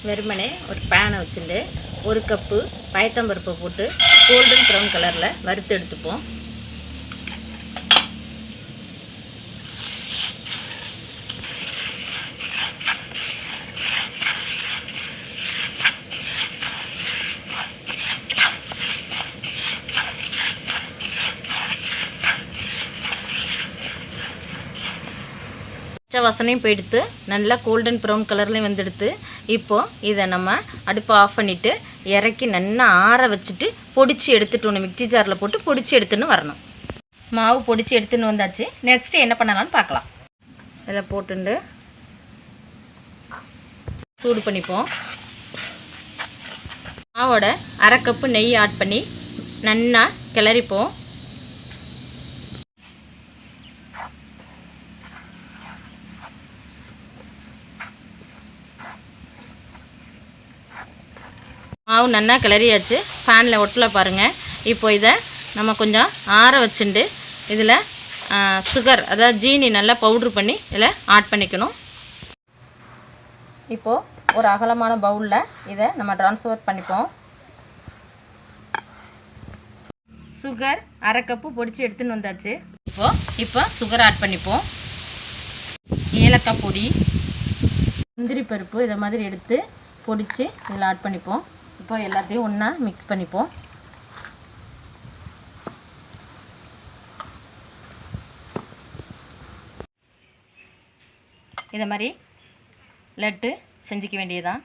வெறுமனே ஒரு பேனை வச்சுட்டு 1 கப்பு பயத்தம்பருப்பை போட்டு கோல்டன் ப்ரௌன் கலரில் வறுத்து எடுத்துப்போம். வாசனையும் போயிடுத்து, நல்லா கோல்டன் ப்ரௌன் கலர்லேயும் வந்துடுத்து. இப்போது இதை நம்ம அடுப்பை ஆஃப் பண்ணிவிட்டு இறக்கி நல்லா ஆற வச்சுட்டு பொடிச்சு எடுத்துட்டு மிக்சி ஜாரில் போட்டு பொடிச்சு எடுத்துன்னு வரணும். மாவு பொடிச்சு எடுத்துன்னு வந்தாச்சு. நெக்ஸ்ட்டு என்ன பண்ணலான்னு பார்க்கலாம். இதில் போட்டுண்டு சூடு பண்ணிப்போம். மாவோட 1/2 கப்பு நெய் ஆட் பண்ணி நல்லா கிளறிப்போம். மாவு நல்லா கிளறியாச்சு. ஃபேனில் ஒட்டலை பாருங்கள். இப்போ இதை நம்ம கொஞ்சம் ஆற வச்சுட்டு இதில் சுகர், அதாவது ஜீனி நல்லா பவுட்ரு பண்ணி இதில் ஆட் பண்ணிக்கணும். இப்போது ஒரு அகலமான பவுலில் இதை நம்ம ட்ரான்ஸ்ஃபர் பண்ணிப்போம். சுகர் 1/2 கப்பு பொடிச்சு எடுத்துன்னு வந்தாச்சு. இப்போ சுகர் ஆட் பண்ணிப்போம். ஏலக்காய் பொடி, முந்திரி பருப்பு இதை மாதிரி எடுத்து பொடிச்சு இதில் ஆட் பண்ணிப்போம். இப்போ எல்லாத்தையும் ஒன்றா மிக்ஸ் பண்ணிப்போம். இதை மாதிரி லட்டு செஞ்சுக்க வேண்டியதான்.